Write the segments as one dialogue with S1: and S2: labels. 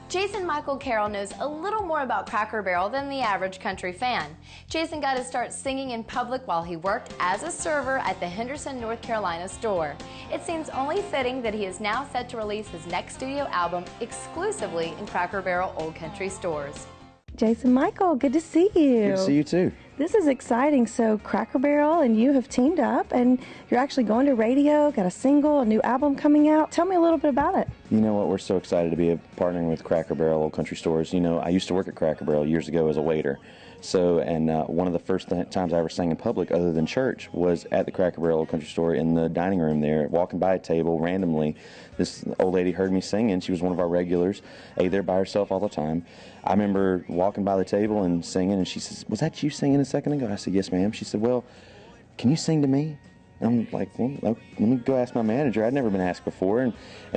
S1: Jason Michael Carroll knows a little more about Cracker Barrel than the average country fan. Jason got to start singing in public while he worked as a server at the Henderson, North Carolina store. It seems only fitting that he is now set to release his next studio album exclusively in Cracker Barrel Old Country stores.
S2: Jason Michael, good to see you.
S3: Good to see you too.
S2: This is exciting. So Cracker Barrel and you have teamed up and you're actually going to radio, got a single, a new album coming out. Tell me a little bit about it.
S3: You know what, we're so excited to be partnering with Cracker Barrel Old Country Stores. You know, I used to work at Cracker Barrel years ago as a waiter. So, and one of the first times I ever sang in public other than church was at the Cracker Barrel Old Country Store in the dining room there, walking by a table randomly. This old lady heard me singing. She was one of our regulars, ate there by herself all the time. I remember walking by the table and singing, and she says, "Was that you singing a second ago?" I said, "Yes, ma'am." She said, "Well, can you sing to me?" I'm like, "Well, let me go ask my manager." I'd never been asked before, and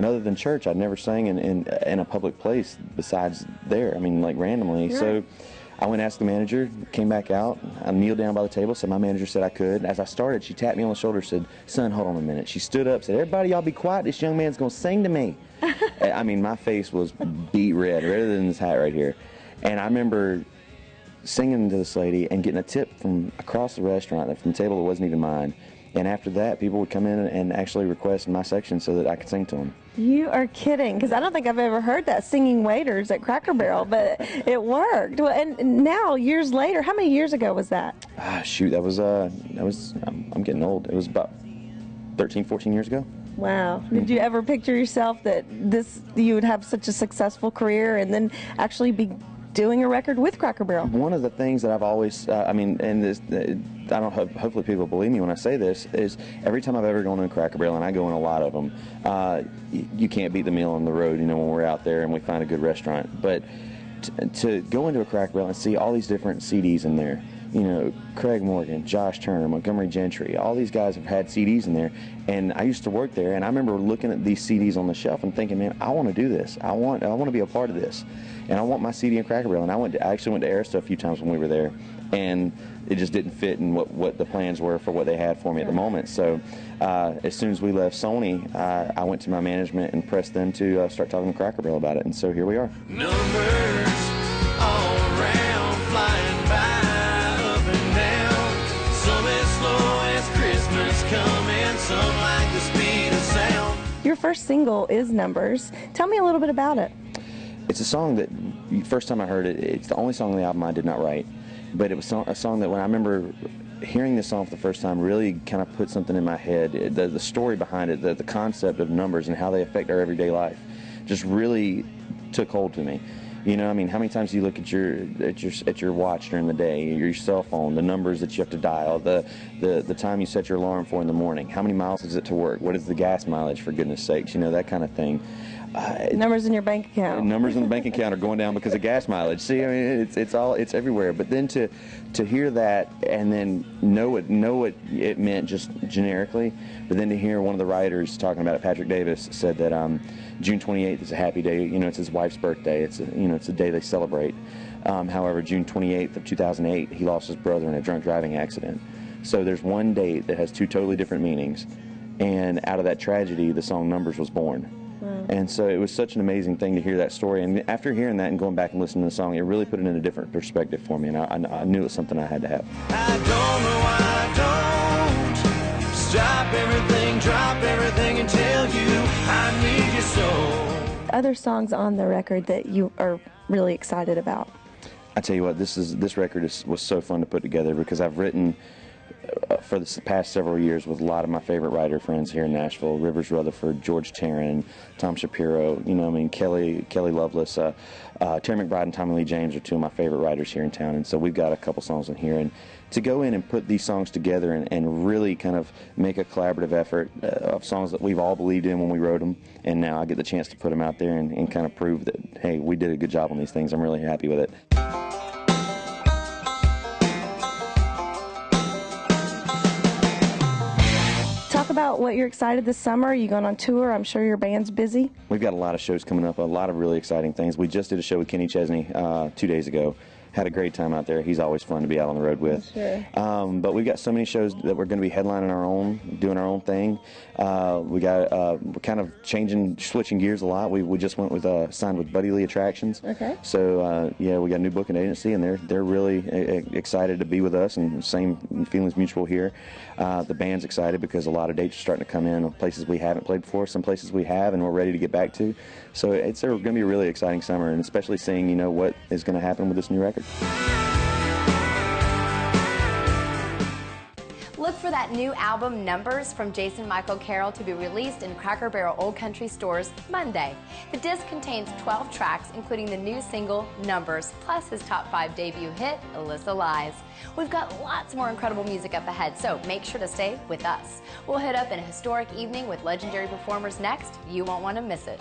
S3: other than church, I'd never sang in a public place besides there. I mean, like randomly.
S2: Sure.
S3: So I went and asked the manager, came back out, I kneeled down by the table, said my manager said I could. As I started, she tapped me on the shoulder, said, "Son, hold on a minute." She stood up, said, "Everybody, y'all be quiet. This young man's going to sing to me." I mean, my face was beet red, redder than this hat right here. And I remember singing to this lady and getting a tip from across the restaurant, from a table that wasn't even mine. And after that, people would come in and actually request in my section so that I could sing to them.
S2: You are kidding, because I don't think I've ever heard that, singing waiters at Cracker Barrel, but it worked. Well, and now, years later, how many years ago was that?
S3: Shoot, that was I'm getting old. It was about 13, 14 years ago.
S2: Wow. Did you ever picture yourself that you would have such a successful career and then actually be doing a record with Cracker Barrel?
S3: One of the things that I've always, and this, I don't hope, hopefully people believe me when I say this, is every time I've ever gone to a Cracker Barrel, and I go in a lot of them, you can't beat the meal on the road, you know, when we're out there and we find a good restaurant. But to go into a Cracker Barrel and see all these different CDs in there, you know, Craig Morgan, Josh Turner, Montgomery Gentry, all these guys have had CDs in there, and I used to work there, and I remember looking at these CDs on the shelf and thinking, man, I want to do this. I want to be a part of this, and I want my CD in Cracker Barrel. And I actually went to Arista a few times when we were there, and it just didn't fit in what the plans were for what they had for me at the moment. So as soon as we left Sony, I went to my management and pressed them to start talking to Cracker Barrel about it, and so here we are.
S4: Numbers all around, flying by. Some like the speed of sound.
S2: Your first single is Numbers. Tell me a little bit about it.
S3: It's a song that, first time I heard it, it's the only song on the album I did not write. But it was a song that when I remember hearing this song for the first time really kind of put something in my head. The story behind it, the concept of numbers and how they affect our everyday life just really took hold to me. You know, I mean, how many times do you look at your watch during the day, your cell phone, the numbers that you have to dial, the time you set your alarm for in the morning, how many miles is it to work, what is the gas mileage, for goodness sakes, you know, that kind of thing.
S2: Numbers in your bank account.
S3: Numbers in the bank account are going down because of gas mileage. See, I mean, it's everywhere. But then to hear that and then know what it meant just generically, but then to hear one of the writers talking about it, Patrick Davis, said that June 28th is a happy day. You know, it's his wife's birthday. It's a day they celebrate. However, June 28th of 2008, he lost his brother in a drunk driving accident. So there's one date that has two totally different meanings, and out of that tragedy, the song Numbers was born.
S2: Wow.
S3: And so it was such an amazing thing to hear that story. And after hearing that and going back and listening to the song, it really put it in a different perspective for me. And I knew it was something I had to have.
S4: I don't know why I don't stop everything, drop everything, and tell you I need you so.
S2: Other songs on the record that you are really excited about?
S3: I tell you what, this record was so fun to put together because I've written for the past several years with a lot of my favorite writer friends here in Nashville: Rivers Rutherford, George Tarrant, Tom Shapiro, you know, I mean, Kelly Lovelace, Terry McBride and Tommy Lee James are two of my favorite writers here in town, and so we've got a couple songs in here. And to go in and put these songs together and really kind of make a collaborative effort of songs that we've all believed in when we wrote them, and now I get the chance to put them out there and kind of prove that, hey, we did a good job on these things. I'm really happy with it.
S2: Talk about what you're excited this summer. Are you going on tour? I'm sure your band's busy.
S3: We've got a lot of shows coming up, a lot of really exciting things. We just did a show with Kenny Chesney 2 days ago. had a great time out there. He's always fun to be out on the road with.
S2: Sure.
S3: But we've got so many shows that we're going to be headlining our own, doing our own thing. We're kind of switching gears a lot. We just went with signed with Buddy Lee Attractions.
S2: Okay.
S3: So yeah, we got a new booking agency, and they're really excited to be with us, and same feelings mutual here. The band's excited because a lot of dates are starting to come in places we haven't played before, some places we have, and we're ready to get back to. So it's going to be a really exciting summer, and especially seeing what is going to happen with this new record.
S1: Look for that new album, Numbers, from Jason Michael Carroll to be released in Cracker Barrel Old Country stores Monday. The disc contains 12 tracks, including the new single, Numbers, plus his top 5 debut hit, Alyssa Lies. We've got lots more incredible music up ahead, so make sure to stay with us. We'll hit up in a historic evening with legendary performers next. You won't want to miss it.